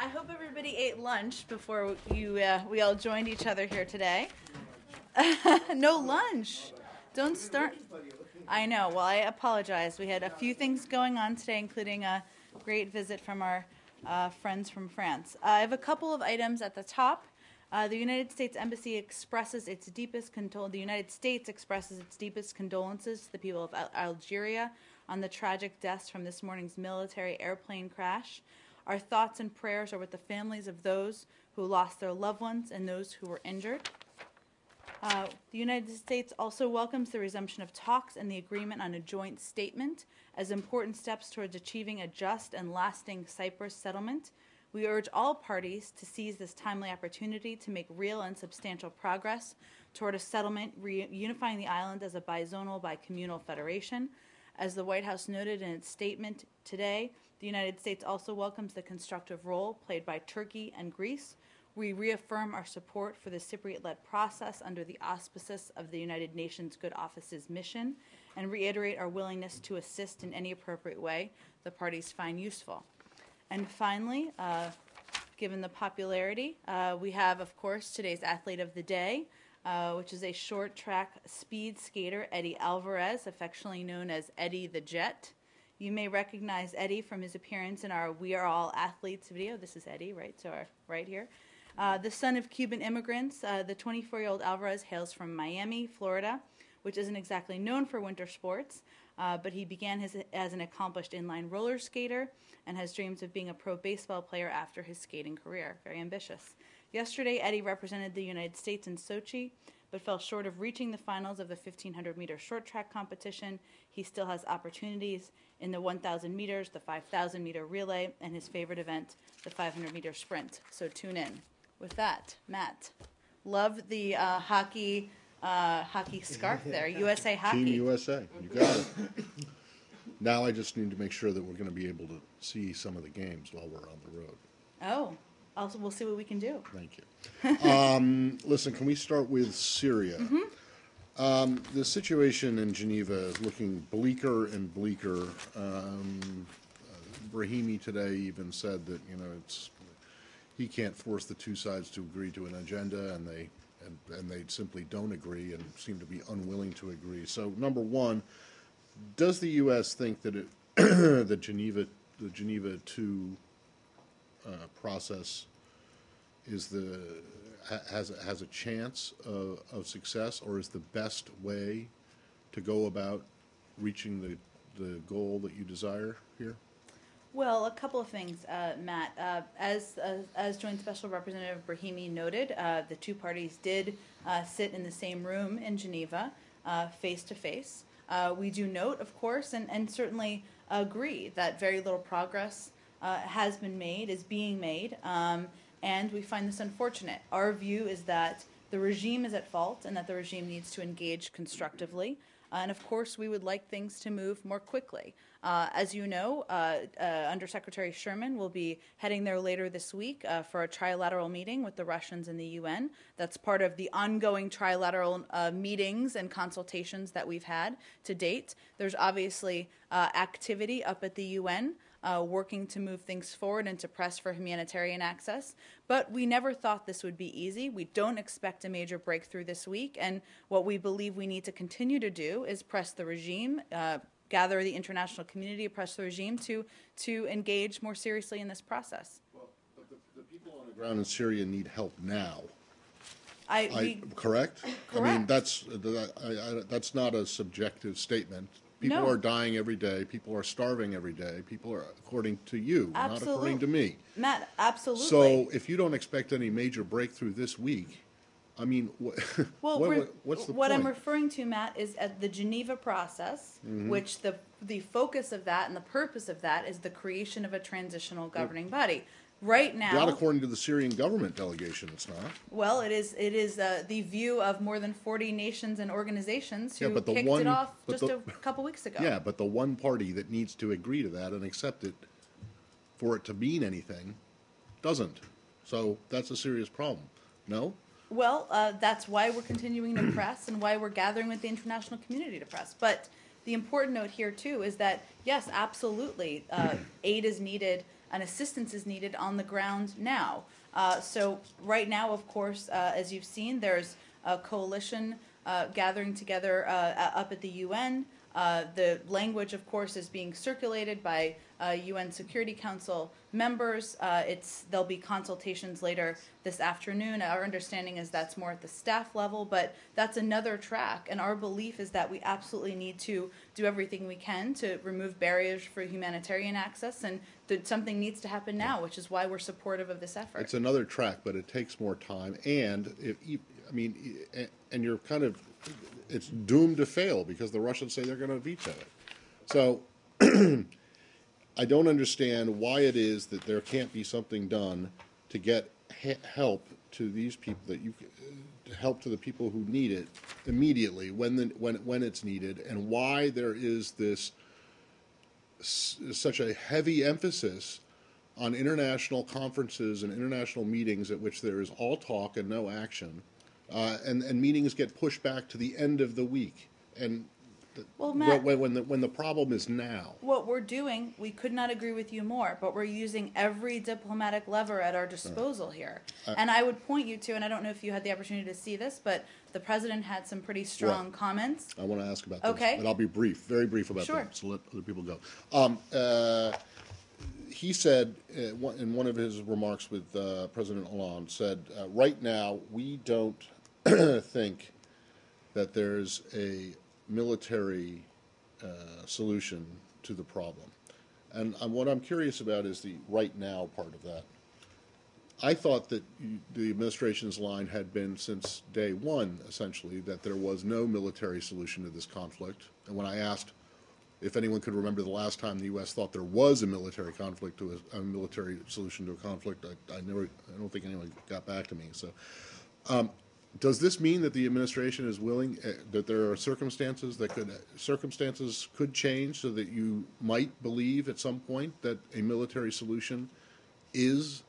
I hope everybody ate lunch before we all joined each other here today. No lunch. Don't start. I know. Well, I apologize. We had a few things going on today, including a great visit from our friends from France. I have a couple of items at the top. The United States expresses its deepest condolences to the people of Algeria on the tragic deaths from this morning's military airplane crash. Our thoughts and prayers are with the families of those who lost their loved ones and those who were injured. The United States also welcomes the resumption of talks and the agreement on a joint statement as important steps towards achieving a just and lasting Cyprus settlement. We urge all parties to seize this timely opportunity to make real and substantial progress toward a settlement unifying the island as a bizonal, bicommunal federation. As the White House noted in its statement today, the United States also welcomes the constructive role played by Turkey and Greece. We reaffirm our support for the Cypriot-led process under the auspices of the United Nations Good Office's mission and reiterate our willingness to assist in any appropriate way the parties find useful. And finally, given the popularity, we have, of course, today's athlete of the day, which is a short track speed skater, Eddie Alvarez, affectionately known as Eddie the Jet. You may recognize Eddie from his appearance in our We Are All Athletes video. This is Eddie, right? So right here. The son of Cuban immigrants, the 24-year-old Alvarez hails from Miami, Florida, which isn't exactly known for winter sports, but he began as an accomplished inline roller skater and has dreams of being a pro baseball player after his skating career. Very ambitious. Yesterday, Eddie represented the United States in Sochi, but fell short of reaching the finals of the 1,500-meter short track competition. He still has opportunities in the 1,000 meters, the 5,000-meter relay, and his favorite event, the 500-meter sprint. So tune in. With that, Matt, love the hockey scarf there. USA Hockey. Team USA. You got it. Now I just need to make sure that we're going to be able to see some of the games while we're on the road. Oh, also we'll see what we can do. Thank you. Listen, can we start with Syria? Mm-hmm. The situation in Geneva is looking bleaker and bleaker. Brahimi today even said that he can't force the two sides to agree to an agenda, and they simply don't agree and seem to be unwilling to agree. So, number one, does the U.S. think that the Geneva II process has a chance of success, or is the best way to go about reaching the goal that you desire here? Well, a couple of things, Matt. As Joint Special Representative Brahimi noted, the two parties did sit in the same room in Geneva, face to face. We do note, of course, and certainly agree that very little progress has been made, is being made, and we find this unfortunate. Our view is that the regime is at fault and that the regime needs to engage constructively. And of course, we would like things to move more quickly. As you know, Undersecretary Sherman will be heading there later this week for a trilateral meeting with the Russians and the UN. That's part of the ongoing trilateral meetings and consultations that we've had to date. There's obviously activity up at the UN working to move things forward and to press for humanitarian access. But we never thought this would be easy. We don't expect a major breakthrough this week. And what we believe we need to continue to do is press the regime, gather the international community, press the regime to engage more seriously in this process. Well, but the people on the ground in Syria need help now. Correct? Correct. I mean, that's not a subjective statement. People are dying every day. People are starving every day. People are, according to you, not according to me. Matt, absolutely. So if you don't expect any major breakthrough this week, I mean, what's the point? What I'm referring to, Matt, is at the Geneva process, mm-hmm. which the focus of that and the purpose of that is the creation of a transitional governing body. Right now, not according to the Syrian government delegation, it's not. Well, it is the view of more than 40 nations and organizations who kicked it off just a couple weeks ago. Yeah, but the one party that needs to agree to that and accept it for it to mean anything doesn't. So that's a serious problem. No? Well, that's why we're continuing to press and why we're gathering with the international community to press. But the important note here, too, is that, yes, absolutely, aid is needed and assistance is needed on the ground now. So right now, of course, as you've seen, there's a coalition gathering together up at the UN. The language, of course, is being circulated by UN Security Council members. There'll be consultations later this afternoon. Our understanding is that's more at the staff level, but that's another track. And our belief is that we absolutely need to do everything we can to remove barriers for humanitarian access, and that something needs to happen now, which is why we're supportive of this effort. It's another track, but it takes more time, and and you're kind of, it's doomed to fail because the Russians say they're going to veto it. So I don't understand why it is that there can't be something done to get help to these people, help to the people who need it immediately when it's needed, and why there is this such a heavy emphasis on international conferences and international meetings at which there is all talk and no action, and meetings get pushed back to the end of the week. And well, Matt, when the problem is now. What we're doing, we could not agree with you more, but we're using every diplomatic lever at our disposal here. And I would point you to, and I don't know if you had the opportunity to see this, but the president had some pretty strong comments. I want to ask about this, but I'll be brief, very brief about that, so let other people go. He said in one of his remarks with President Hollande, said, right now we don't think that there's a military solution to the problem. And what I'm curious about is the right now part of that. I thought that the administration's line had been since day one, essentially, that there was no military solution to this conflict. And when I asked if anyone could remember the last time the U.S. thought there was a military conflict, to a military solution to a conflict, I don't think anyone got back to me. So, does this mean that the administration is willing, that there are circumstances could change so that you might believe at some point that a military solution is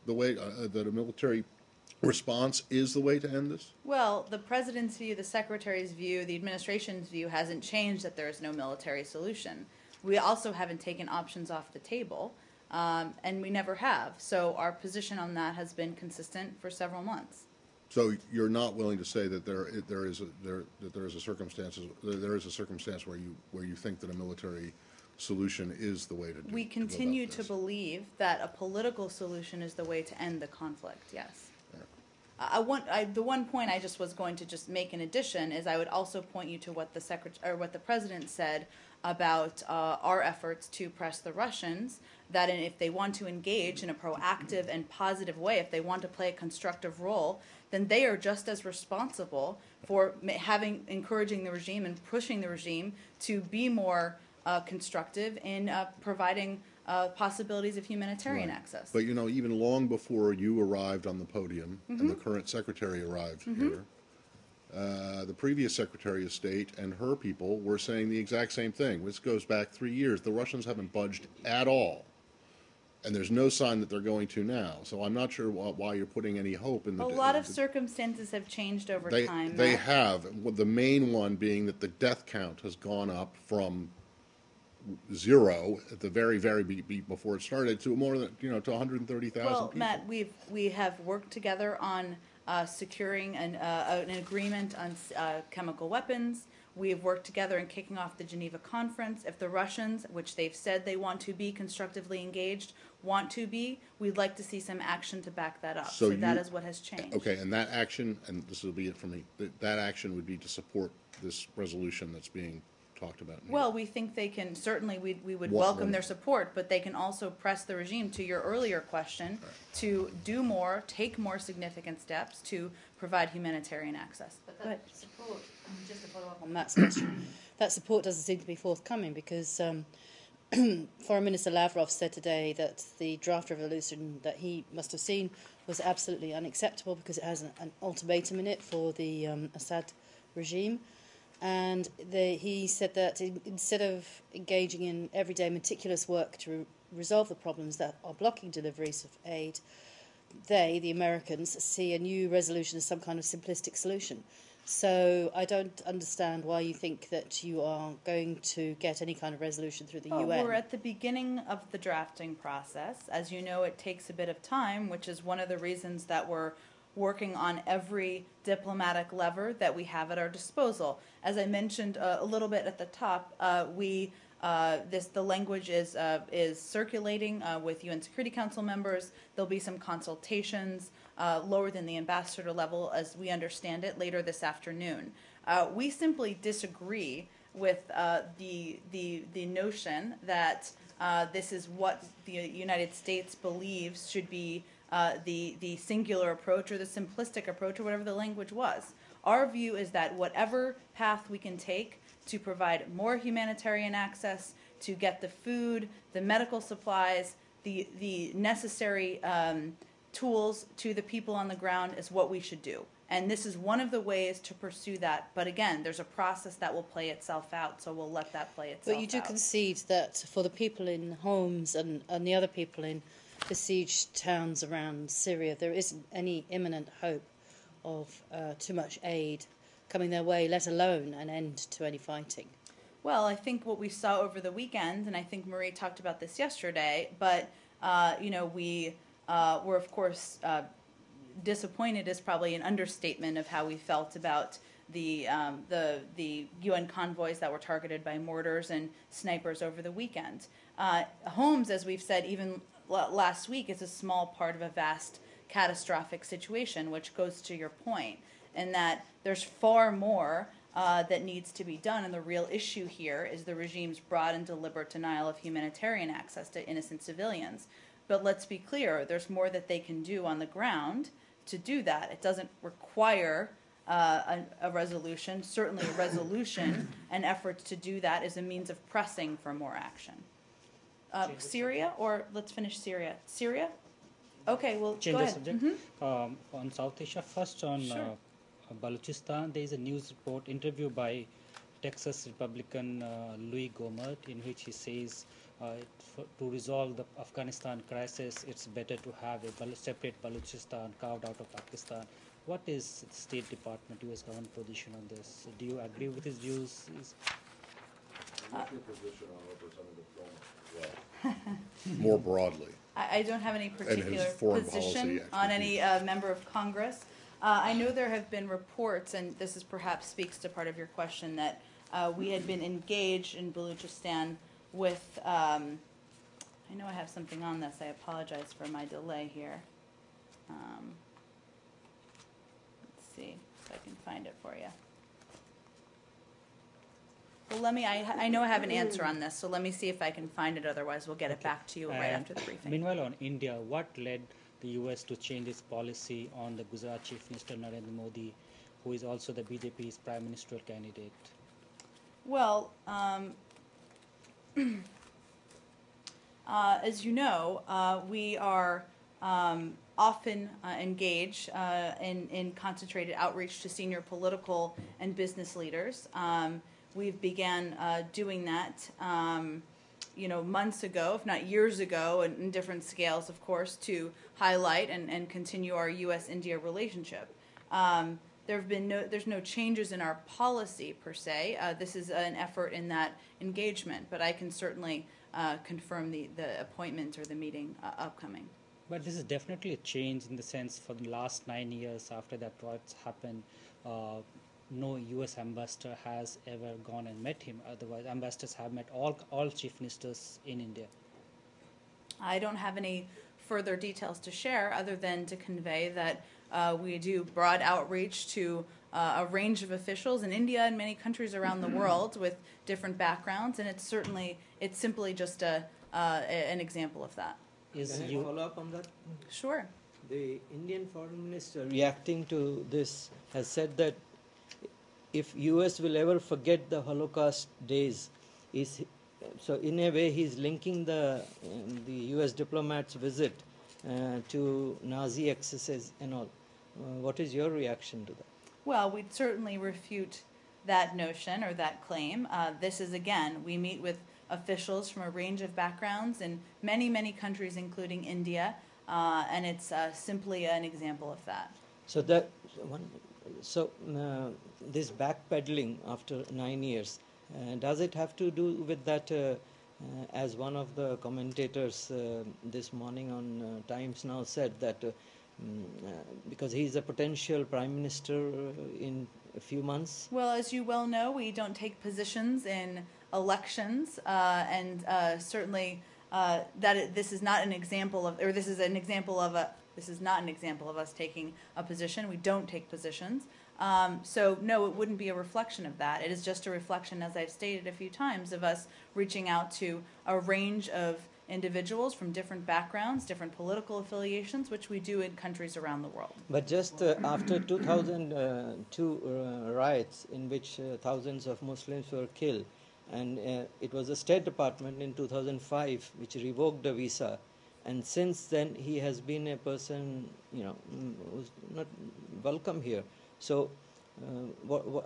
the way, that a military response is the way to end this? Well, the president's view, the secretary's view, the administration's view hasn't changed that there is no military solution. We also haven't taken options off the table, and we never have. So our position on that has been consistent for several months. So you're not willing to say that there is a circumstance where you think that a military solution is the way to do. We continue to believe that a political solution is the way to end the conflict. Yes. The one point I just was going to just make in addition is I would also point you to what the president said about our efforts to press the Russians, that if they want to engage in a proactive and positive way, if they want to play a constructive role, then they are just as responsible for encouraging the regime and pushing the regime to be more constructive in providing possibilities of humanitarian access. But even long before you arrived on the podium and the current secretary arrived here, the previous Secretary of State and her people were saying the exact same thing. This goes back 3 years. The Russians haven't budged at all. And there's no sign that they're going to now. So I'm not sure why you're putting any hope in the... A lot of circumstances have changed over time. They have. The main one being that the death count has gone up from 0 at the very before it started to more than to 130,000 well, people. Matt, we have worked together on securing an agreement on chemical weapons. We have worked together in kicking off the Geneva Conference. If the Russians, which they've said they want to be constructively engaged, want to be, we'd like to see some action to back that up. So that is what has changed. Okay, and that action, and this will be it for me, that action would be to support this resolution that's being talked about here. Well, we think they can, certainly we would welcome their support, but they can also press the regime, to your earlier question, to do more, take more significant steps to provide humanitarian access. But that support, just to follow up on Matt's question, that support doesn't seem to be forthcoming because Foreign Minister Lavrov said today that the draft resolution that he must have seen was absolutely unacceptable because it has an ultimatum in it for the Assad regime. And he said that instead of engaging in everyday meticulous work to resolve the problems that are blocking deliveries of aid, the Americans, see a new resolution as some kind of simplistic solution. So I don't understand why you think that you are going to get any kind of resolution through the UN. We're at the beginning of the drafting process. As you know, it takes a bit of time, which is one of the reasons that we're working on every diplomatic lever that we have at our disposal. As I mentioned a little bit at the top, the language is circulating with UN Security Council members. There'll be some consultations lower than the ambassador level, as we understand it, later this afternoon. We simply disagree with the notion that this is what the United States believes should be the singular approach or the simplistic approach or whatever the language was. Our view is that whatever path we can take to provide more humanitarian access, to get the food, the medical supplies, the necessary tools to the people on the ground is what we should do. And this is one of the ways to pursue that. But again, there's a process that will play itself out, so we'll let that play itself out. But you do concede that for the people in Homs and the other people in besieged towns around Syria, there isn't any imminent hope of too much aid coming their way, let alone an end to any fighting. Well, I think what we saw over the weekend, and I think Marie talked about this yesterday, but we were, of course, disappointed is probably an understatement of how we felt about the UN convoys that were targeted by mortars and snipers over the weekend. Homs, as we've said even last week, is a small part of a vast catastrophic situation, which goes to your point, in that there's far more that needs to be done, and the real issue here is the regime's broad and deliberate denial of humanitarian access to innocent civilians. But let's be clear, there's more that they can do on the ground to do that. It doesn't require a resolution. Certainly a resolution and efforts to do that is a means of pressing for more action. Syria, or let's finish Syria. Syria? Okay, well, change go the ahead. subject. Mm-hmm. On South Asia, first on Sure. Balochistan, there is a news report interview by Texas Republican Louis Gohmert, in which he says to resolve the Afghanistan crisis, it's better to have a separate Balochistan carved out of Pakistan. What is the State Department, U.S. government position on this? Do you agree with his views? What's your position on Representative Gohmert as well? More broadly. I don't have any particular foreign position policy on any member of Congress. I know there have been reports, and this is perhaps speaks to part of your question, that we had been engaged in Balochistan with, I know I have something on this, I apologize for my delay here. Let's see if I can find it for you. Well, I know I have an answer on this, so let me see if I can find it, otherwise we'll get it back to you right after the briefing. Meanwhile, on India, what led the U.S. to change its policy on the Gujarat Chief Minister Narendra Modi, who is also the BJP's prime ministerial candidate? Well, as you know, we are often engaged in concentrated outreach to senior political and business leaders. We've began doing that, months ago, if not years ago, and in different scales, of course, to highlight and continue our U.S.-India relationship. There's no changes in our policy per se. This is an effort in that engagement, but I can certainly confirm the appointment or the meeting upcoming. But this is definitely a change in the sense for the last 9 years after that riots happened, no U.S. ambassador has ever gone and met him. Otherwise, ambassadors have met all chief ministers in India. I don't have any further details to share other than to convey that we do broad outreach to a range of officials in India and many countries around the world with different backgrounds, and it's simply just an example of that. Can I follow up on that? Sure. The Indian foreign minister, reacting to this, has said that if U.S. will ever forget the Holocaust days, so in a way he's linking the U.S. diplomat's visit to Nazi excesses and all. What is your reaction to that? Well, we'd certainly refute that notion or that claim. This is, again, we meet with officials from a range of backgrounds in many, many countries, including India, and it's simply an example of that. So that So this backpedaling after 9 years, does it have to do with that? As one of the commentators this morning on Times Now said that because he is a potential prime minister in a few months. Well, as you well know, we don't take positions in elections, and certainly this is not an example of, or this is an example of a. This is not an example of us taking a position. We don't take positions. So no, it wouldn't be a reflection of that. It is just a reflection, as I've stated a few times, of us reaching out to a range of individuals from different backgrounds, different political affiliations, which we do in countries around the world. But just after 2002 riots in which thousands of Muslims were killed, and it was the State Department in 2005 which revoked the visa, and since then he has been a person, who's not welcome here. So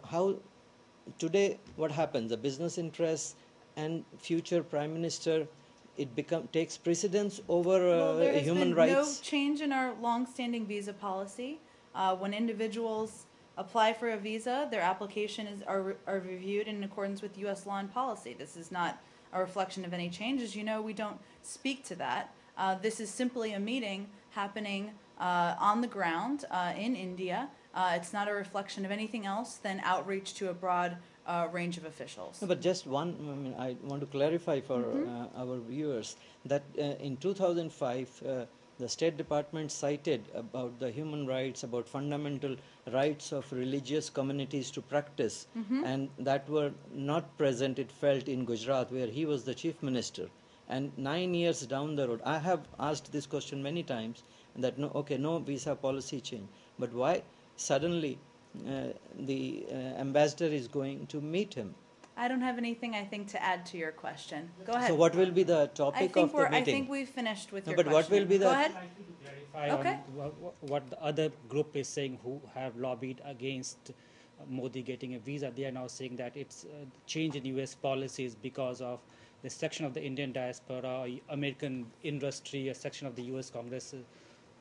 how today what happens? The business interests and future prime minister, it takes precedence over There has human been rights. no change in our long-standing visa policy. When individuals apply for a visa, their application are reviewed in accordance with U.S. law and policy. This is not a reflection of any change. As you know, we don't speak to that. This is simply a meeting happening on the ground in India. It's not a reflection of anything else than outreach to a broad range of officials. No, but just one, I want to clarify for our viewers that in 2005, the State Department cited about the human rights, about fundamental rights of religious communities to practice, and that were not present, it felt, in Gujarat, where he was the chief minister. And 9 years down the road, I have asked this question many times, that no visa policy change. But why suddenly the ambassador is going to meet him? I don't have anything, I think, to add to your question. Go ahead. So what will be the topic of the meeting? I think we've finished with No, your but question. what will be the- Go ahead. Clarify Okay. on what the other group is saying who have lobbied against Modi getting a visa. They are now saying that it's change in U.S. policies because of the section of the Indian diaspora, American industry, a section of the U.S. Congress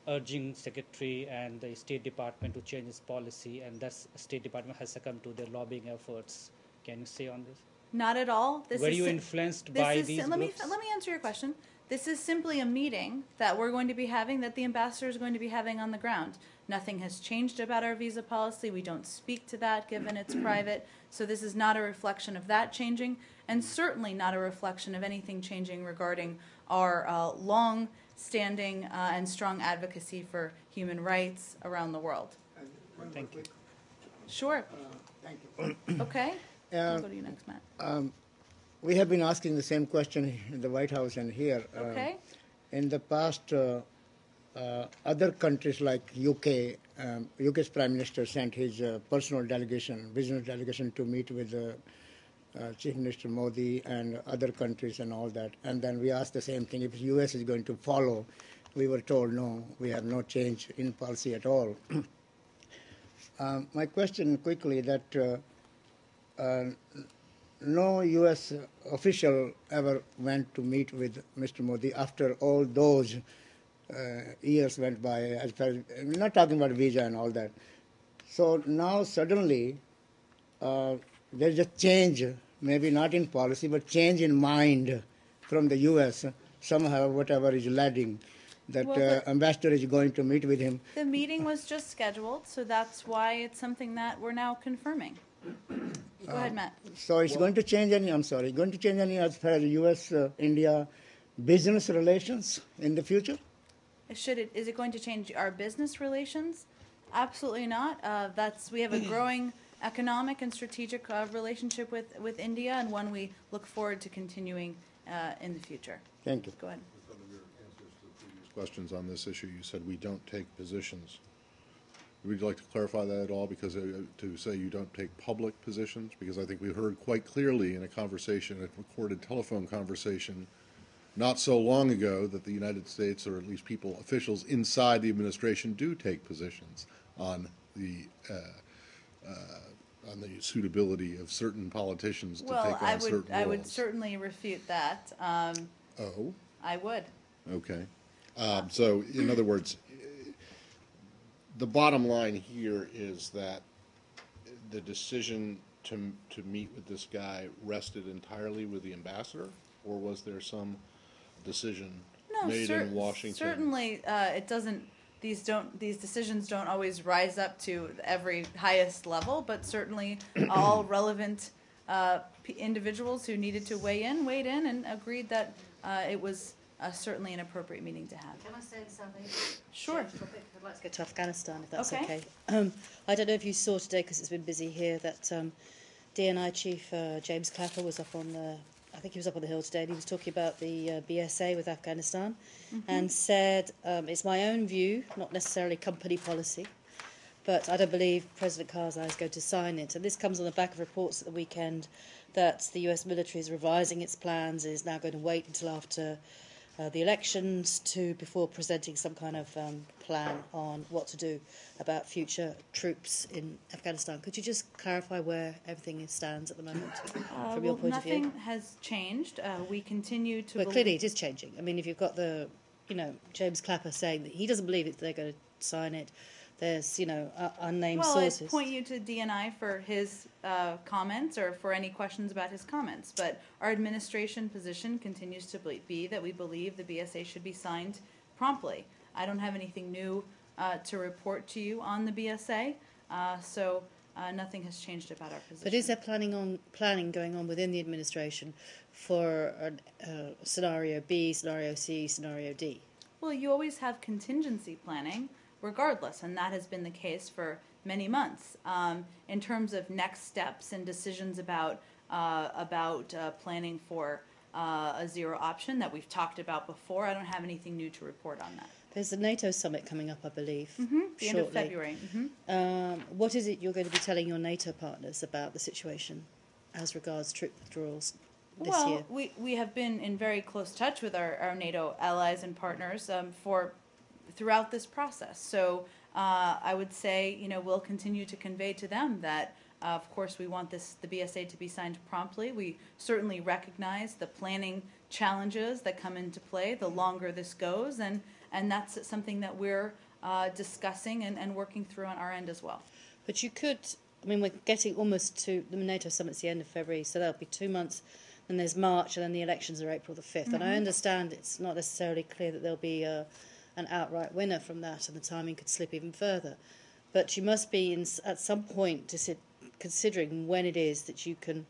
urging Secretary and the State Department to change its policy, and thus State Department has succumbed to their lobbying efforts. Can you say on this? Not at all. Were you influenced by these let groups? me answer your question. This is simply a meeting that we're going to be having, that the ambassador is going to be having on the ground. Nothing has changed about our visa policy. We don't speak to that, given it's private. So this is not a reflection of that changing, and certainly not a reflection of anything changing regarding our long-standing and strong advocacy for human rights around the world. Thank you. Sure. Thank you. Okay. I'll go to you next, Matt. We have been asking the same question in the White House and here. Okay. In the past, other countries like UK, UK's Prime Minister sent his personal delegation, business delegation, to meet with Chief Minister Modi and other countries and all that. And then we asked the same thing, if the US is going to follow. We were told, no, we have no change in policy at all. My question quickly that no U.S. official ever went to meet with Mr. Modi after all those years went by. As far as, we're not talking about visa and all that. So now suddenly there's a change, maybe not in policy, but change in mind from the U.S. Somehow, whatever is leading, that Well, ambassador is going to meet with him. The meeting was just scheduled, so that's why it's something that we're now confirming. Go ahead, Matt. So it's going to change any, going to change any as far as U.S.-India business relations in the future? Is it going to change our business relations? Absolutely not. We have a growing economic and strategic relationship with India, and one we look forward to continuing in the future. Thank you. Go ahead. Some of your answers to the previous questions on this issue, you said we don't take positions. Would you like to clarify that at all? Because to say you don't take public positions, because I think we heard quite clearly in a conversation, a recorded telephone conversation, not so long ago, that the United States, or at least officials inside the administration, do take positions on the suitability of certain politicians to take on certain roles. I would certainly refute that. Oh, I would. okay. So, in other words, the bottom line here is that the decision to meet with this guy rested entirely with the ambassador, or was there some decision made in Washington? Certainly, it doesn't. These decisions don't always rise up to every highest level, but certainly all relevant individuals who needed to weighed in and agreed that it was certainly an appropriate meeting to have. Can I say something? Sure. I'd like to go to Afghanistan, if that's Okay. okay. I don't know if you saw today, because it's been busy here, that DNI Chief James Clapper was up on the, I think he was up on the Hill today, and he was talking about the BSA with Afghanistan, and said, it's my own view, not necessarily company policy, but I don't believe President Karzai is going to sign it. And this comes on the back of reports at the weekend that the US military is revising its plans, is now going to wait until after the elections before presenting some kind of plan on what to do about future troops in Afghanistan. Could you just clarify where everything stands at the moment from your point of view? Nothing has changed. We continue to. Well, clearly it is changing. I mean, if you've got James Clapper saying that he doesn't believe that they're going to sign it, there's, unnamed sources. Well, I point you to DNI for his comments or for any questions about his comments. But our administration position continues to be that we believe the BSA should be signed promptly. I don't have anything new to report to you on the BSA, so nothing has changed about our position. But is there planning going on within the administration for scenario B, scenario C, scenario D? Well, you always have contingency planning regardless, and that has been the case for many months. In terms of next steps and decisions about planning for a zero option that we've talked about before, I don't have anything new to report on that. There's a NATO summit coming up, I believe, The shortly. end of February. What is it you're going to be telling your NATO partners about the situation as regards troop withdrawals this year? Well, we have been in very close touch with our NATO allies and partners throughout this process. So I would say, we'll continue to convey to them that, of course, we want the BSA to be signed promptly. We certainly recognize the planning challenges that come into play the longer this goes, and that's something that we're discussing and working through on our end as well. But you could, we're getting almost to the NATO summit's the end of February, so that'll be 2 months, then there's March, and then the elections are April the 5th. And I understand it's not necessarily clear that there'll be an outright winner from that, and the timing could slip even further. But you must be at some point considering when it is that you can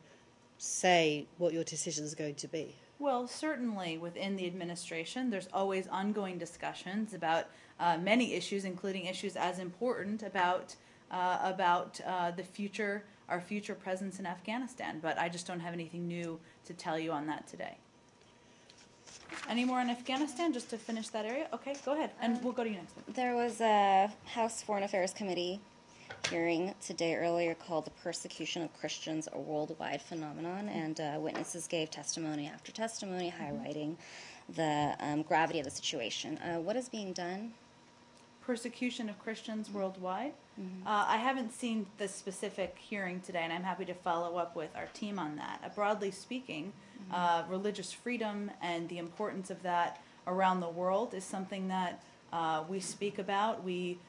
say what your decision is going to be. Well, certainly within the administration, there's always ongoing discussions about many issues, including issues as important about the future, our future presence in Afghanistan. But I just don't have anything new to tell you on that today. Any more on Afghanistan, just to finish that area? Okay, go ahead, and we'll go to you next. There was a House Foreign Affairs Committee hearing today earlier called "The Persecution of Christians, a Worldwide Phenomenon," and witnesses gave testimony after testimony highlighting the gravity of the situation. What is being done? Persecution of Christians worldwide. I haven't seen the specific hearing today, and I'm happy to follow up with our team on that. Broadly speaking, religious freedom and the importance of that around the world is something that we speak about, we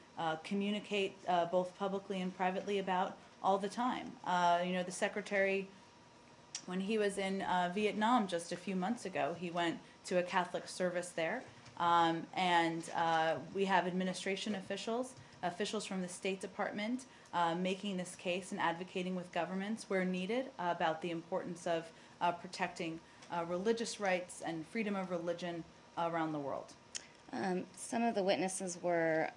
communicate both publicly and privately about all the time. The Secretary, when he was in Vietnam just a few months ago, he went to a Catholic service there. And we have administration officials from the State Department making this case and advocating with governments where needed about the importance of protecting religious rights and freedom of religion around the world. Some of the witnesses were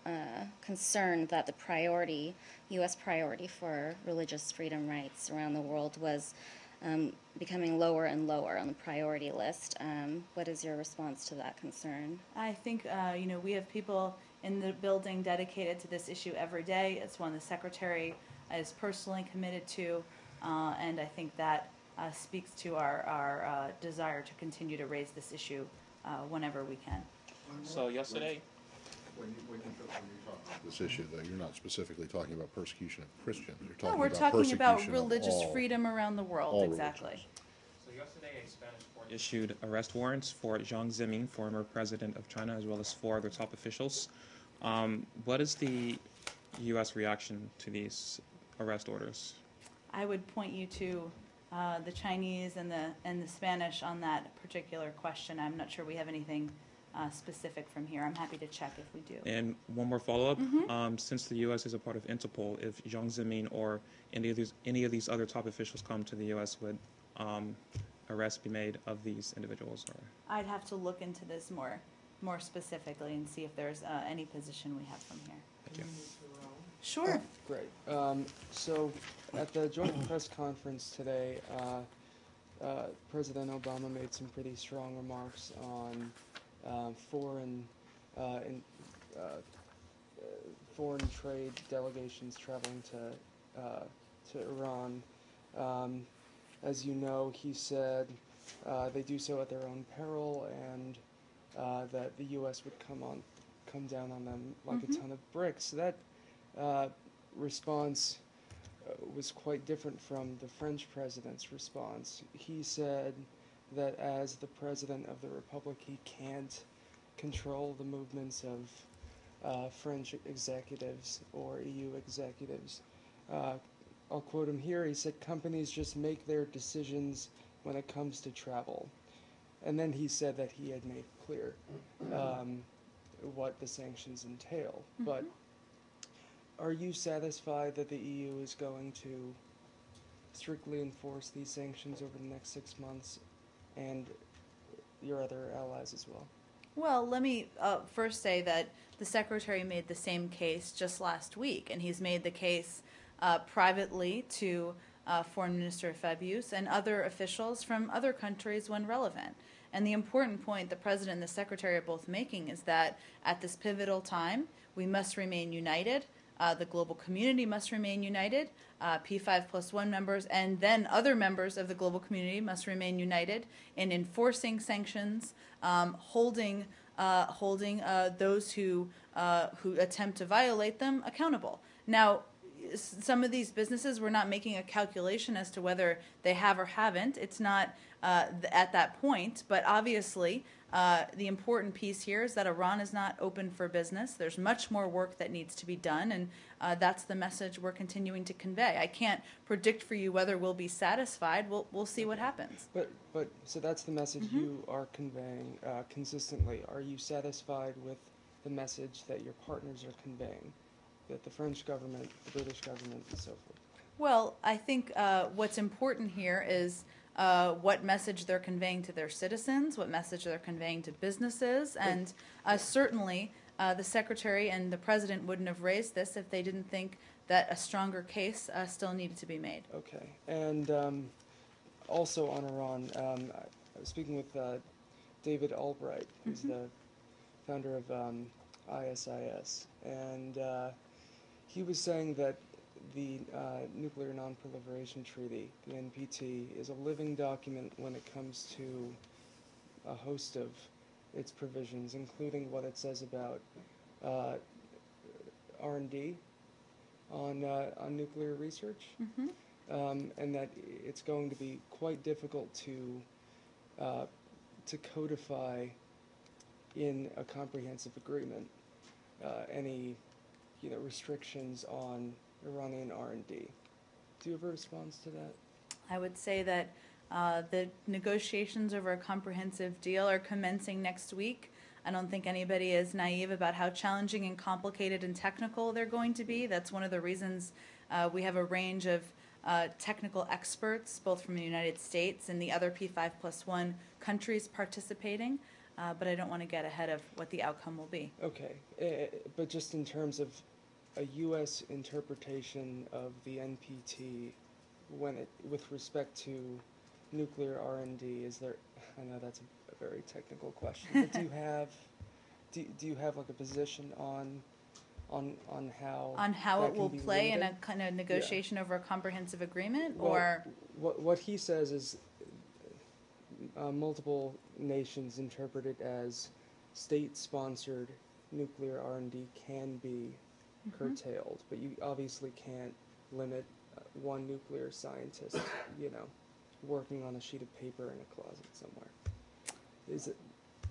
concerned that the U.S. priority for religious freedom rights around the world was becoming lower and lower on the priority list. What is your response to that concern? I think, we have people in the building dedicated to this issue every day. It's one the Secretary is personally committed to, and I think that speaks to our desire to continue to raise this issue whenever we can. So yesterday, When you talk about this issue, though, you're not specifically talking about persecution of Christians. You're talking No, we're about talking persecution about of religious all- freedom around the world, all exactly. religions. so yesterday a Spanish court issued arrest warrants for Jiang Zemin, former president of China, as well as 4 other top officials. What is the U.S. reaction to these arrest orders? I would point you to the Chinese and the Spanish on that particular question. I'm not sure we have anything specific from here. I'm happy to check if we do. And one more follow-up. Since the U.S. is a part of Interpol, if Jiang Zemin or any of these other top officials come to the U.S., would arrests be made of these individuals? Or? I'd have to look into this more specifically and see if there's any position we have from here. Thank you. Sure. Great. So at the joint press conference today, President Obama made some pretty strong remarks on foreign trade delegations traveling to Iran. As you know, he said they do so at their own peril, and that the U.S. would come down on them like a ton of bricks. So that response was quite different from the French president's response. He said that as the president of the republic, he can't control the movements of French executives or EU executives. I'll quote him here. He said, "Companies just make their decisions when it comes to travel." And then he said that he had made clear what the sanctions entail. But are you satisfied that the EU is going to strictly enforce these sanctions over the next 6 months, and your other allies as well? Well, let me first say that the Secretary made the same case just last week, and he's made the case privately to Foreign Minister Fabius and other officials from other countries when relevant. And the important point the President and the Secretary are both making is that at this pivotal time, we must remain united. The global community must remain united. P5+1 members and then other members of the global community must remain united in enforcing sanctions, holding those who attempt to violate them accountable. Now, some of these businesses, we're not making a calculation as to whether they have or haven't. It's not at that point, but obviously the important piece here is that Iran is not open for business. There's much more work that needs to be done, and that's the message we're continuing to convey. I can't predict for you whether we'll be satisfied. We'll see what happens. But so that's the message you are conveying consistently. Are you satisfied with the message that your partners are conveying, that the French government, the British government, and so forth? Well, I think what's important here is what message they're conveying to their citizens, what message they're conveying to businesses, and certainly the Secretary and the President wouldn't have raised this if they didn't think that a stronger case still needed to be made. Okay. And also on Iran, I was speaking with David Albright, who's the founder of ISIS, and he was saying that the Nuclear Non-Proliferation Treaty, the NPT, is a living document when it comes to a host of its provisions, including what it says about R&D on nuclear research, and that it's going to be quite difficult to codify in a comprehensive agreement any restrictions on Iranian R&D. Do you have a response to that? I would say that the negotiations over a comprehensive deal are commencing next week. I don't think anybody is naive about how challenging and complicated and technical they're going to be. That's one of the reasons we have a range of technical experts, both from the United States and the other P5+1 countries participating. But I don't want to get ahead of what the outcome will be. Okay, but just in terms of a U.S. interpretation of the NPT, with respect to nuclear R&D, is there? I know that's a very technical question, but do you have like a position on how it will play in a kind of negotiation over a comprehensive agreement, or what he says is multiple nations interpret it as state-sponsored nuclear R&D can be curtailed, but you obviously can't limit one nuclear scientist, working on a sheet of paper in a closet somewhere.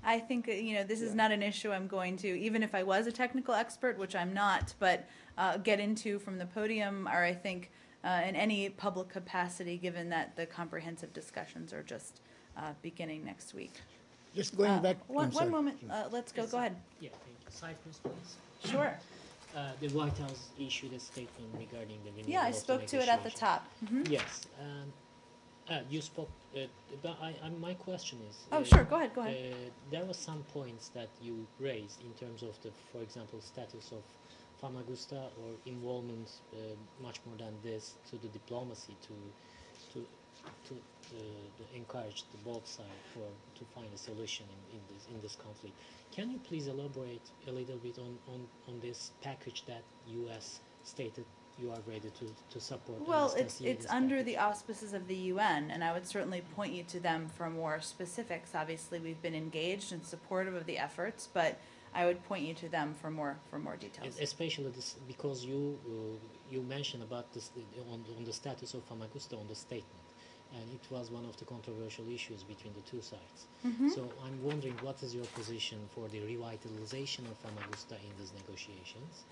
I think this is not an issue I'm going to, even if I was a technical expert, which I'm not, but get into from the podium, or I think in any public capacity, given that the comprehensive discussions are just beginning next week. Just going back. One sorry. moment. Let's go. Go ahead. Yeah, thank you. Cyprus, please. Sure. The White House issued a statement regarding the renewal Yeah, I of the spoke to it at the negotiations. top. Mhm. Yes. You spoke, but my question is... Oh, sure. Go ahead. Go ahead. There were some points that you raised in terms of the, for example, status of Famagusta or involvement much more than this to the diplomacy to encourage the both sides to find a solution in this conflict. Can you please elaborate a little bit on this package that U.S. stated you are ready to support? and Well, discuss in it's this under package? the auspices of the UN, and I would certainly point you to them for more specifics. Obviously, we've been engaged and supportive of the efforts, but I would point you to them for more details. Especially this, because you mentioned about this on the status of Famagusta on the statement, and it was one of the controversial issues between the two sides. Mm-hmm. So I'm wondering, what is your position for the revitalization of Famagusta in these negotiations?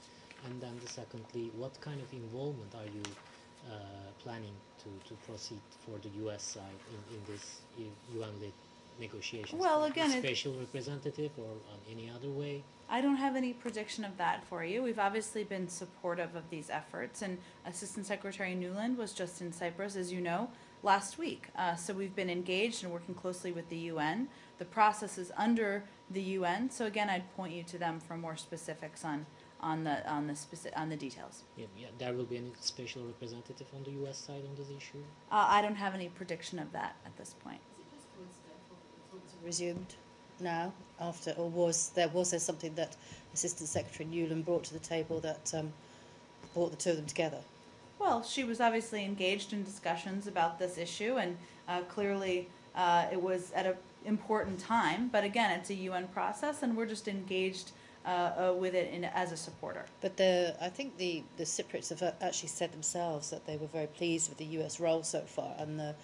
And then secondly, what kind of involvement are you planning to proceed for the U.S. side in this UN-led negotiations? Well, again, a special representative or on any other way? I don't have any prediction of that for you. We've obviously been supportive of these efforts, and Assistant Secretary Nuland was just in Cyprus, as you know, last week. So we've been engaged and working closely with the UN. The process is under the UN, so again, I'd point you to them for more specifics on the details. Yeah, there will be any special representative on the U.S. side on this issue? I don't have any prediction of that at this point. Resumed now after, or was there something that Assistant Secretary Nuland brought to the table that brought the two of them together? Well, she was obviously engaged in discussions about this issue, and clearly it was at an important time. But again, it's a UN process, and we're just engaged with it as a supporter. But I think the Cypriots have actually said themselves that they were very pleased with the US role so far and the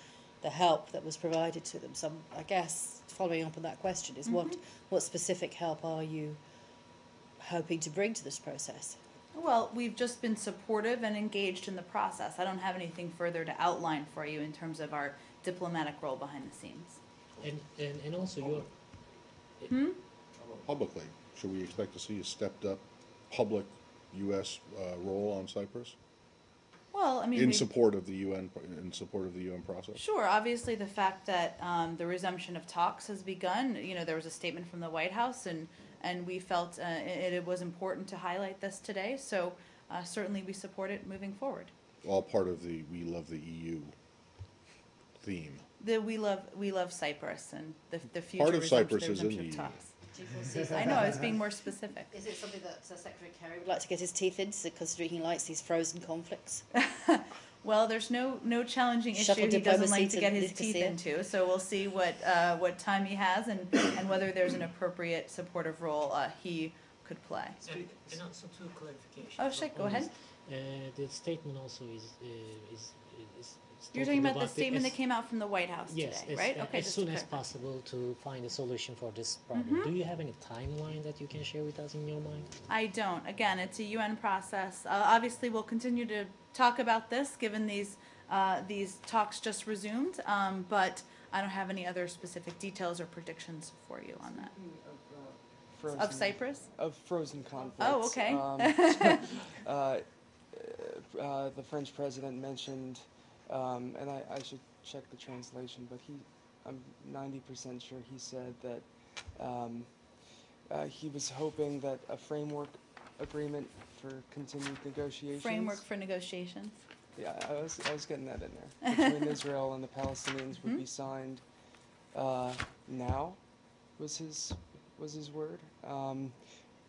help that was provided to them. So I guess following up on that question is what specific help are you hoping to bring to this process? Well, we've just been supportive and engaged in the process. I don't have anything further to outline for you in terms of our diplomatic role behind the scenes. And also your... Publicly, should we expect to see a stepped-up public U.S. Role on Cyprus Well, I mean, in support of the UN process? Sure. Obviously, the fact that the resumption of talks has begun. There was a statement from the White House, and we felt it was important to highlight this today. So certainly, we support it moving forward. All part of the "We Love the EU" theme. We love Cyprus and the future Part of Cyprus is in resumption the of EU. talks. I know. I was being more specific. Is it something that Secretary Kerry would like to get his teeth into, considering he likes these frozen conflicts? Well, there's no challenging Shuttle issue he doesn't diplomacy like to get his to teeth Nicosia. into. So we'll see what time he has and whether there's an appropriate supportive role he could play. And also two clarifications. Oh, shit, go on ahead. this. The statement also is You're talking about the the statement that came out from the White House yes, today, right? Okay, as just soon to as clarify. possible to find a solution for this problem. Do you have any timeline that you can share with us in your mind? I don't. Again, it's a UN process. Obviously, we'll continue to talk about this given these talks just resumed, but I don't have any other specific details or predictions for you on that. Of Cyprus? Of frozen conflicts. Oh, okay. The French president mentioned, and I should check the translation, but I'm 90% sure he said that he was hoping that a framework agreement for continued negotiations. Framework for negotiations. Yeah, I was getting that in there. Between Israel and the Palestinians would be signed now, was his word.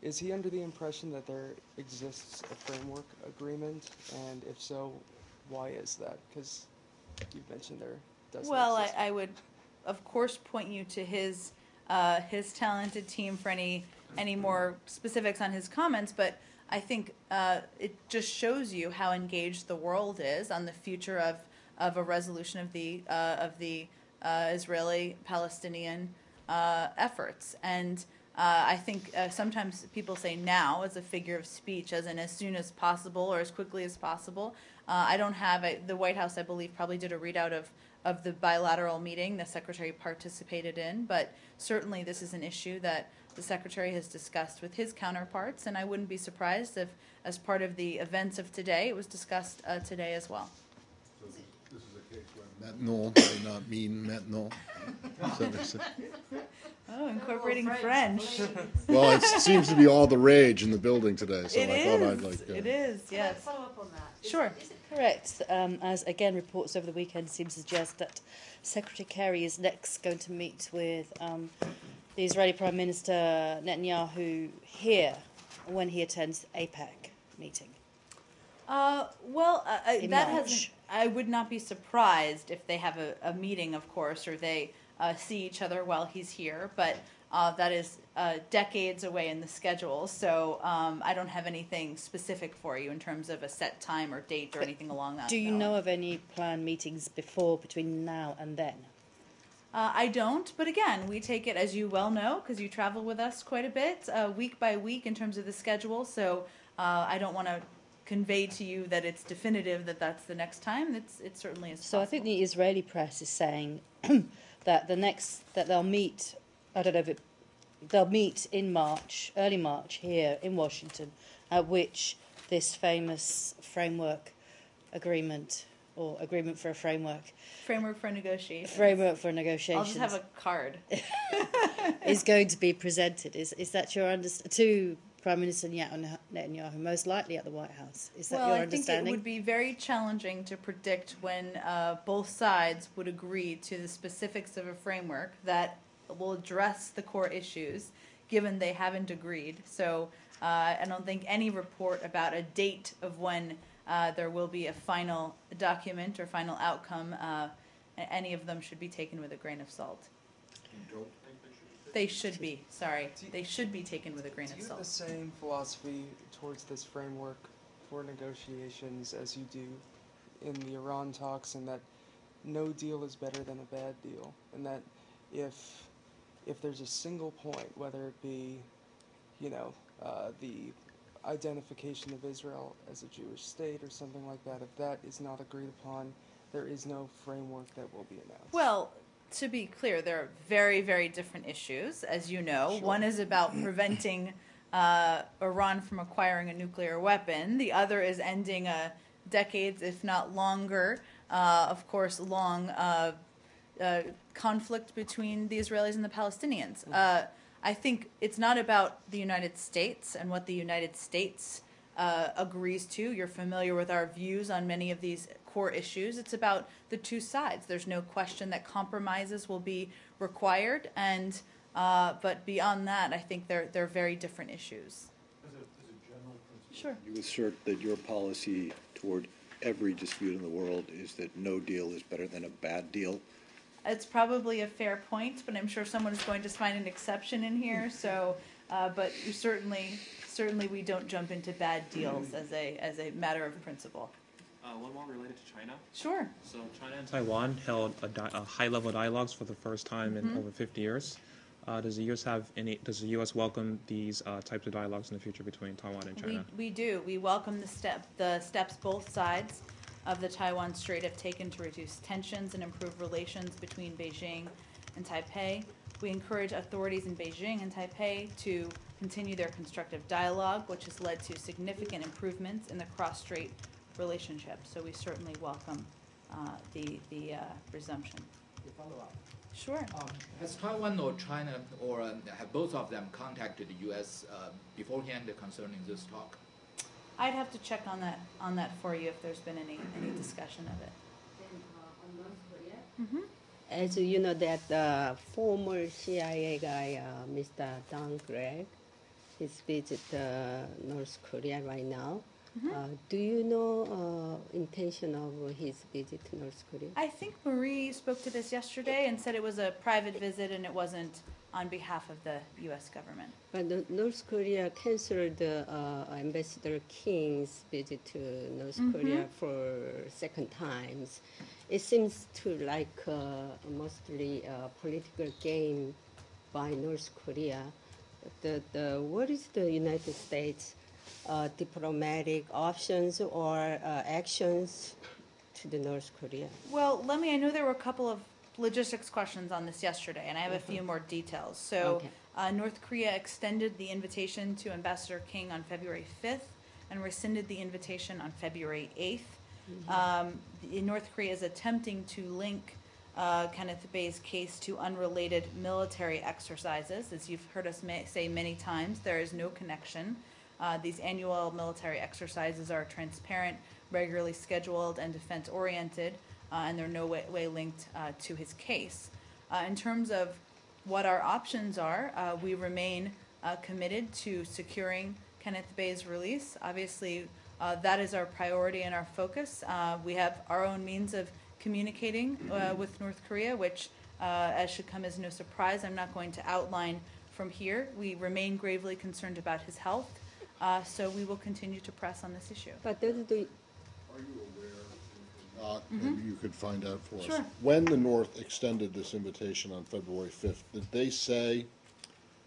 Is he under the impression that there exists a framework agreement, and if so, why is that? Because you've mentioned there doesn't exist. I would, of course, point you to his talented team for any more specifics on his comments, but I think it just shows you how engaged the world is on the future of a resolution of the Israeli-Palestinian efforts. And I think sometimes people say now as a figure of speech, as in as soon as possible or as quickly as possible. I don't have the White House, I believe, probably did a readout of the bilateral meeting the Secretary participated in, but certainly this is an issue that the Secretary has discussed with his counterparts, and I wouldn't be surprised if, as part of the events of today, it was discussed today as well. So this is a case where methanol may not mean methanol. Oh, incorporating French. Well, it seems to be all the rage in the building today, so It I is. thought I'd like. It is. Yes. Follow up on that. Sure. Is it correct, as again reports over the weekend seem to suggest that Secretary Kerry is next going to meet with the Israeli Prime Minister Netanyahu here when he attends APEC meeting? Well, In that March. hasn't. I would not be surprised if they have a meeting, of course, or they see each other while he's here. But that is decades away in the schedule, so I don't have anything specific for you in terms of a set time or date or anything along that. Do you know of any planned meetings between now and then? I don't, but again, we take it, as you well know, because you travel with us quite a bit, week by week in terms of the schedule. So I don't want to convey to you that it's definitive that that's the next time. It certainly is. So I think possible. the Israeli press is saying that they'll meet. I don't know if they'll meet in March, early March, here in Washington, at which this famous framework agreement or agreement for a framework Framework for negotiations. negotiations. I'll just have a card. is going to be presented. Is that your understanding to Prime Minister Netanyahu, most likely at the White House? Is that Well, your I think understanding? it would be very challenging to predict when both sides would agree to the specifics of a framework that will address the core issues, given they haven't agreed. So I don't think any report about a date of when there will be a final document or final outcome, any of them should be taken with a grain of salt. They should be. Sorry, they should be taken with a grain Do of you have the salt. same philosophy towards this framework for negotiations as you do in the Iran talks, and that no deal is better than a bad deal, and that if there's a single point, whether it be, the identification of Israel as a Jewish state or something like that, if that is not agreed upon, there is no framework that will be announced. Well, to be clear, there are very, very different issues, as you know. Sure. One is about preventing Iran from acquiring a nuclear weapon. The other is ending a decades, if not longer, of course, long conflict between the Israelis and the Palestinians. I think it's not about the United States and what the United States agrees to. You're familiar with our views on many of these core issues. It's about the two sides. There's no question that compromises will be required, and but beyond that, I think they're very different issues. As a general principle, Sure. you assert that your policy toward every dispute in the world is that no deal is better than a bad deal. It's probably a fair point, but I'm sure someone is going to find an exception in here. So, but you certainly we don't jump into bad deals as a matter of principle. One more related to China. Sure. So China and Taiwan held a high-level dialogues for the first time in over 50 years. Does the U.S. welcome these types of dialogues in the future between Taiwan and China? We do. We welcome the steps both sides of the Taiwan Strait have taken to reduce tensions and improve relations between Beijing and Taipei. We encourage authorities in Beijing and Taipei to continue their constructive dialogue, which has led to significant improvements in the cross-strait relationship. So we certainly welcome the resumption. To follow up, Sure. has Taiwan or China or have both of them contacted the U.S. Beforehand concerning this talk? I'd have to check on that for you if there's been any discussion of it. Mm-hmm. As you know, that former CIA guy, Mr. Don Gregg, he's visit North Korea right now. Do you know intention of his visit to North Korea? I think Marie spoke to this yesterday and said it was a private visit and it wasn't on behalf of the U.S. government. But North Korea canceled Ambassador King's visit to North Korea for second times. It seems to like mostly a political game by North Korea, what is the United States diplomatic options or actions to the North Korea? Well, I know there were a couple of logistics questions on this yesterday, and I have a few more details. So, North Korea extended the invitation to Ambassador King on February 5th and rescinded the invitation on February 8th. North Korea is attempting to link Kenneth Bae's case to unrelated military exercises. As you've heard us say many times, there is no connection. These annual military exercises are transparent, regularly scheduled, and defense-oriented, and they're no way linked to his case. In terms of what our options are, we remain committed to securing Kenneth Bae's release. Obviously, that is our priority and our focus. We have our own means of communicating with North Korea, which, as should come as no surprise, I'm not going to outline from here. We remain gravely concerned about his health, so we will continue to press on this issue. But does the Are you aware, if not, maybe you could find out for us? Sure. When the North extended this invitation on February 5th, did they say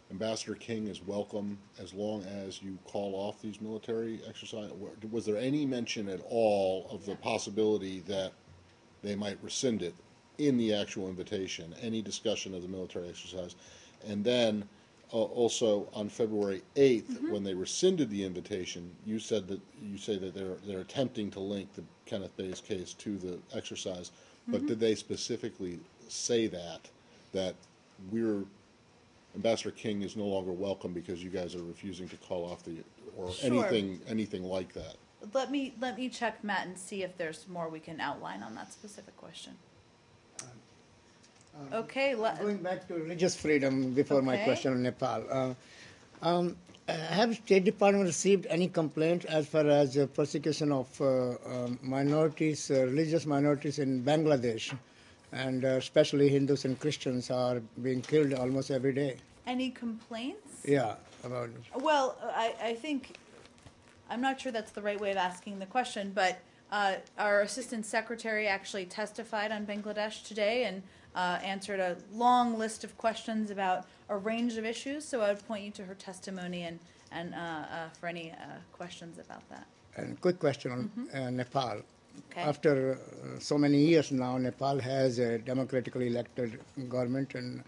Ambassador King is welcome as long as you call off these military exercises? Was there any mention at all of the possibility that they might rescind it in the actual invitation? Any discussion of the military exercise? And then also on February 8th, when they rescinded the invitation, you say that they're attempting to link the Kenneth Bae's case to the exercise, but did they specifically say that Ambassador King is no longer welcome because you guys are refusing to call off Sure. anything like that? Let me check, Matt, and see if there's more we can outline on that specific question. Okay. Going back to religious freedom before my Okay. question on Nepal. Have State Department received any complaint as far as persecution of minorities, religious minorities in Bangladesh, and especially Hindus and Christians are being killed almost every day? Any complaints? Yeah, about Well, I think, I'm not sure that's the right way of asking the question, but our Assistant Secretary actually testified on Bangladesh today and answered a long list of questions about a range of issues, so I would point you to her testimony and for any questions about that. And quick question on Nepal. Okay. After so many years now, Nepal has a democratically elected government, and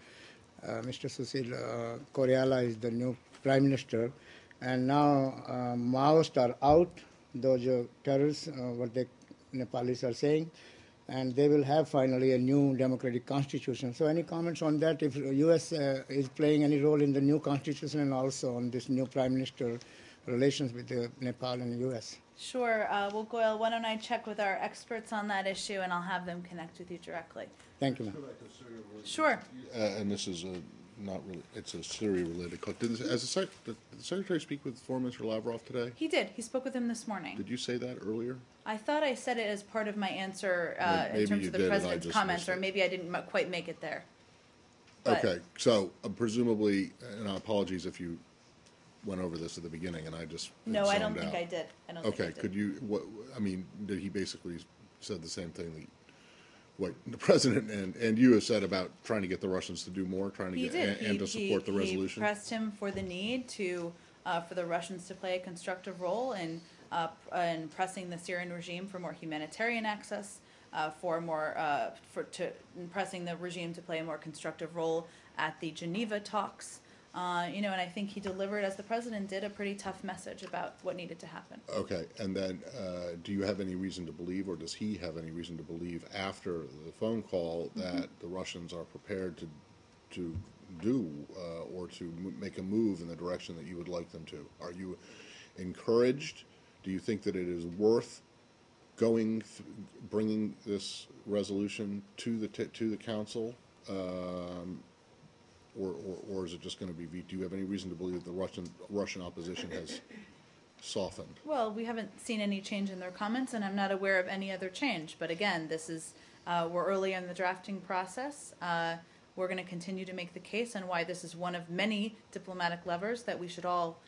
Mr. Susil Koryala is the new prime minister. And now Maoists are out, those terrorists, what the Nepalis are saying, and they will have finally a new democratic constitution. So any comments on that, if the U.S. is playing any role in the new constitution and also on this new prime minister relations with Nepal and the U.S.? Sure. Well, Goyle, why don't I check with our experts on that issue, and I'll have them connect with you directly. Thank you, ma'am. Sure. And this is not really, it's a Syria-related question. Did the Secretary speak with Foreign Minister Lavrov today? He did. He spoke with him this morning. Did you say that earlier? I thought I said it as part of my answer Maybe in terms you of the did, and I President's just comments, missed or it. maybe I didn't quite make it there. But- Okay, so presumably, and apologies if you went over this at the beginning and I just No, I don't zoned think out. I did. I don't think I Okay, did. could you, did he basically said the same thing that what the President and you have said about trying to get the Russians to do more, trying to He get, did. and to support the He resolution? pressed him for the need to, for the Russians to play a constructive role in pressing the Syrian regime for more humanitarian access, pressing the regime to play a more constructive role at the Geneva talks. And I think he delivered, as the President did, a pretty tough message about what needed to happen. Okay, and then do you have any reason to believe, or does he have any reason to believe after the phone call that the Russians are prepared to do or to make a move in the direction that you would like them to? Are you encouraged? Do you think that it is worth bringing this resolution to the Council? Or is it just going to be vetoed? Do you have any reason to believe that the Russian opposition has softened? Well, we haven't seen any change in their comments, and I'm not aware of any other change. But again, this is we're early in the drafting process. We're going to continue to make the case on why this is one of many diplomatic levers that we should all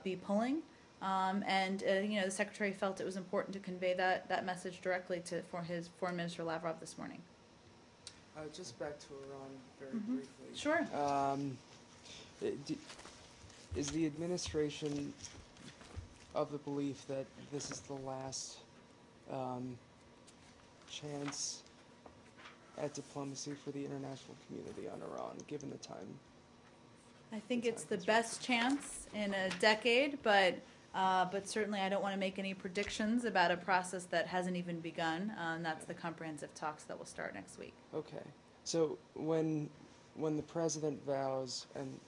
be pulling. The Secretary felt it was important to convey that message directly for his Foreign Minister Lavrov this morning. Just back to Iran very briefly. Sure. Is the administration of the belief that this is the last chance at diplomacy for the international community on Iran, given the time? I think it's the best chance in a decade, but certainly I don't want to make any predictions about a process that hasn't even begun. And that's the comprehensive talks that will start next week. Okay. So when the president vows and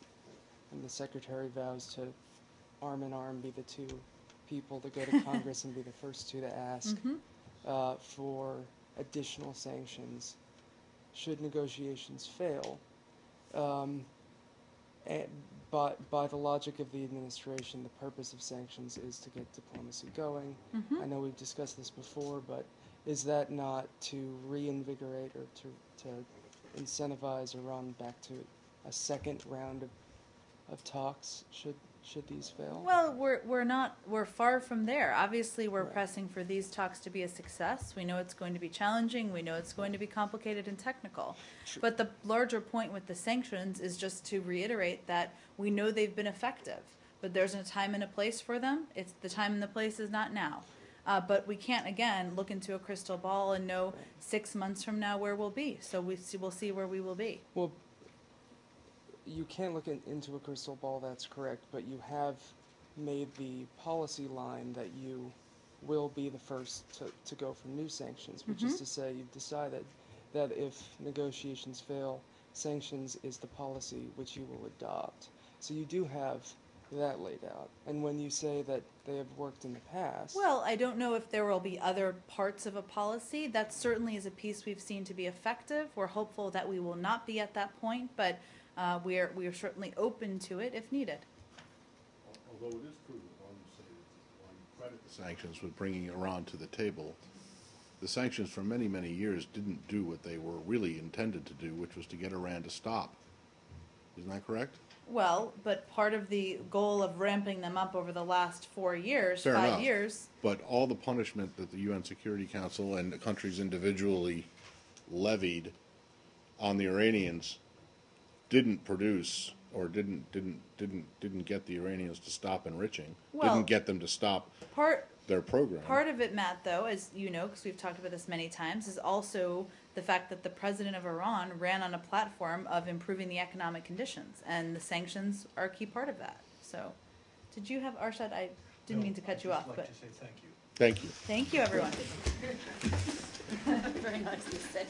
the secretary vows to arm in arm be the two people to go to Congress and be the first two to ask for additional sanctions should negotiations fail, but by the logic of the administration, the purpose of sanctions is to get diplomacy going. I know we've discussed this before, but is that not to reinvigorate or to incentivize Iran back to a second round of talks should these fail? Well, we're far from there. Obviously, we're pressing for these talks to be a success. We know it's going to be challenging. We know it's going to be complicated and technical. But the larger point with the sanctions is just to reiterate that we know they've been effective, but there's a time and a place for them. It's the time and the place is not now. But we can't, again, look into a crystal ball and know 6 months from now where we'll be. So we'll see where we will be. Well, you can't look into a crystal ball, that's correct, but you have made the policy line that you will be the first to go for new sanctions, which is to say you've decided that if negotiations fail, sanctions is the policy which you will adopt. So you do have that laid out. And when you say that they have worked in the past... Well, I don't know if there will be other parts of a policy. That certainly is a piece we've seen to be effective. We're hopeful that we will not be at that point, but we are certainly open to it if needed. Although it is true that one you say one credit the sanctions with bringing Iran to the table, the sanctions for many, many years didn't do what they were really intended to do, which was to get Iran to stop. Isn't that correct? Well, but part of the goal of ramping them up over the last 4 years, Fair 5 enough. years. But all the punishment that the UN Security Council and the countries individually levied on the Iranians didn't produce or didn't get the Iranians to stop enriching. Well, didn't get them to stop their program. Part of it, Matt, though, as you know, because we've talked about this many times, is also the fact that the president of Iran ran on a platform of improving the economic conditions, and the sanctions are a key part of that. So, did you have, Arshad? I didn't mean to cut you off, like but to say thank you. Thank you. Thank you, everyone. Very nicely said.